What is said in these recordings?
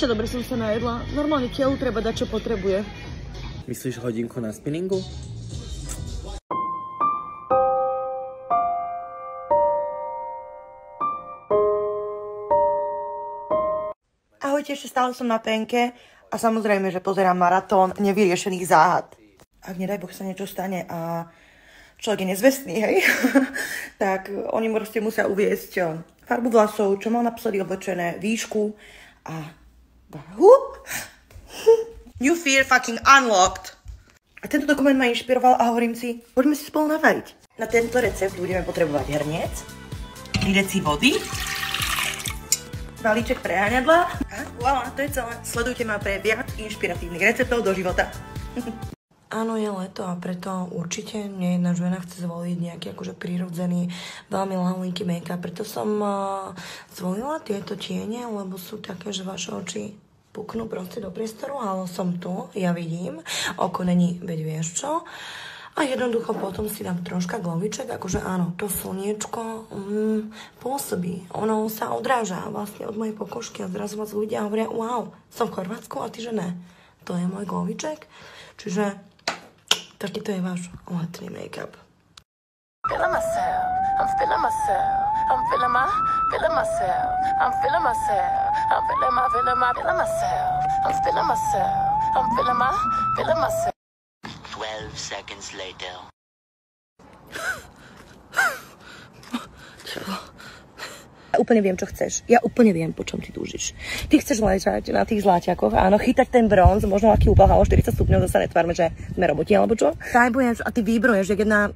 Čo dobre som sa najedla. Normálne telu treba dať, čo potrebuje. Myslíš hodinku na spinningu? Ahojte, ešte stále som na penke a samozrejme, že pozerám maratón nevyriešených záhad. Ak nedaj Boh sa niečo stane a človek je nezvestný, hej, tak oni proste musia uviesť farbu vlasov, čo mal naposledy oblečené, výšku a New fear fucking unlocked. A tento dokument ma inšpiroval a hovorím si, poďme si spolu navariť. Na tento recept budeme potrebovať hrniec, 3 deci vody, balíček preháňadla a voilà, to je celé. Sledujte ma pre viac inšpiratívnych receptov do života. Áno, je leto a preto určite nie jedna žena chce zvoliť nejaký akože prírodzený, veľmi lahúňký make-up. Preto som zvolila tieto tiene, lebo sú také, že vaše oči puknú proste do priestoru, ale som tu, ja vidím, oko není, veď vieš čo. A jednoducho potom si dám troška gloviček, akože áno, to slniečko pôsobí. Ono sa odráža vlastne od mojej pokožky a zrazu vás ľudia hovoria, wow, som v Chorvátsku a ty, že ne. To je môj gloviček. Čiže taký to je váš letný make-up. Feeling myself, I'm feeling myself, I'm feeling myself, I'm feeling myself, I'm feeling myself, I'm feeling myself, I'm feeling myself. 12 seconds later. Ja úplne viem, čo chceš. Ja úplne viem, po čom ty túžiš. Ty chceš ležať na tých zláťakoch, áno, chytať ten bronz, možno aký upalhalo 40 stupňov, zase netvárme, že sme roboti, alebo čo? Tajbuješ a ty vybruješ, jak jedna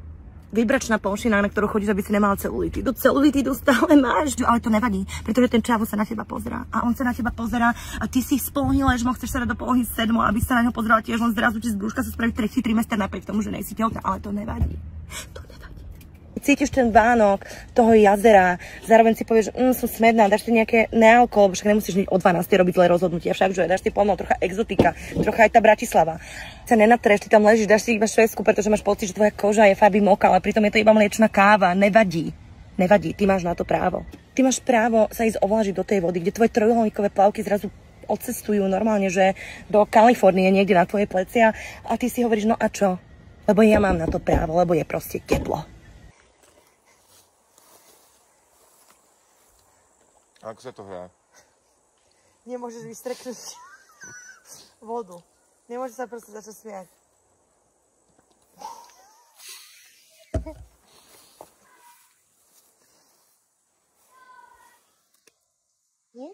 vybračná plošina, na ktorú chodíš, aby si nemala celulitidu. Celulitidu stále máš, ale to nevadí, pretože ten čavo sa na teba pozerá. A on sa na teba pozerá a ty si z polohy ležmo, chceš sa dať do polohy sedmo, aby sa na ňo pozerala tiež, on zrazu či z brúška sa spraví tretí trimester napriek tomu, že nejsi tehotná, ale to nevadí. To nevadí. Cítiš ten vánok toho jazera, zároveň si povieš, som smedná, dáš si nejaké nealkohol, však nemusíš o 12 robiť zlé rozhodnutia, však že dáš si plno, trocha exotika, trocha aj tá Bratislava. Sa nenatreš, ty tam ležíš, dáš si iba švédsku, pretože máš pocit, že tvoja koža je farby moka, ale pritom je to iba mliečna káva, nevadí. Nevadí, ty máš na to právo. Ty máš právo sa ísť ovlážiť do tej vody, kde tvoje trojuholníkové plavky zrazu odcestujú normálne, že do Kalifornie niekde na tvoje plecia a ty si hovoríš, no a čo? Lebo ja mám na to právo, lebo je proste teplo. Ako sa to hrá? Nemôžeš vystreknúť vodu. Nemôžeš sa proste začať smiať. Nie?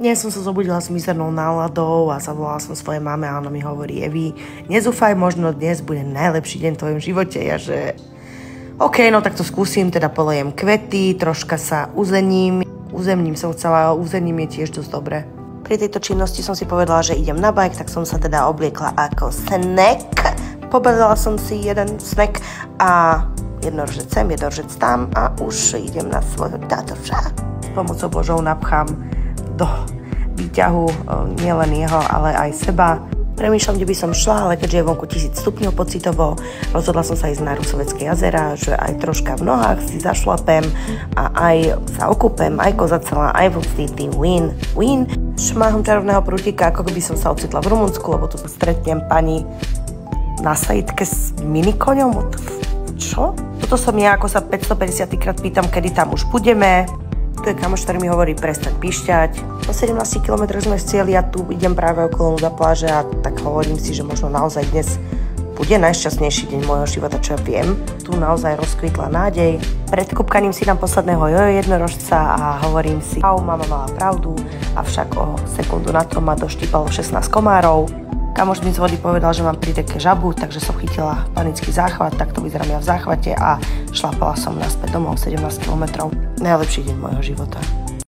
Dnes som sa zobudila s mizernou náladou a zavolala som svojej mame a ona mi hovorí, Evi, nezúfaj, možno dnes bude najlepší deň v tvojom živote. Ja že, OK, no tak to skúsim, teda polejem kvety, troška sa uzením som chcela, ale uzením je tiež dosť dobré. Pri tejto činnosti som si povedala, že idem na bike, tak som sa teda obliekla ako snack. Pobadala som si jeden snack a jednoržec sem, jednoržec tam a už idem na svojho tátoša. S pomocou Božou napchám do výťahu nielen jeho, ale aj seba. Premýšľam, kde by som šla, ale keďže je vonku 1000 stupňov pocitovo, rozhodla som sa ísť na Rusovecké jazera, že aj troška v nohách si zašlapem a aj sa okúpem, aj kozacela, aj vo City, win. Šmáhom čarovného prútika, ako by som sa ocitla v Rumunsku, lebo tu stretnem pani na sajtke s minikoňom. Čo? Toto som ja, ako sa 550 krát pýtam, kedy tam už budeme. Tu je kamoš, ktorý mi hovorí prestať píšťať. Po 17 km sme v cieli a tu idem práve okolo Nuda pláže a tak hovorím si, že možno naozaj dnes bude najšťastnejší deň môjho života, čo ja viem. Tu naozaj rozkvitla nádej. Pred kúpkaním si dám posledného jojo jednorožca a hovorím si, mama mala pravdu, avšak o sekundu na to ma doštípalo 16 komárov. Kamoš mi z vody povedal, že mám pri deke žabu, takže som chytila panický záchvat, takto vyzerám ja v záchvate a šlapala som naspäť domov 17 km. Najlepší deň môjho života.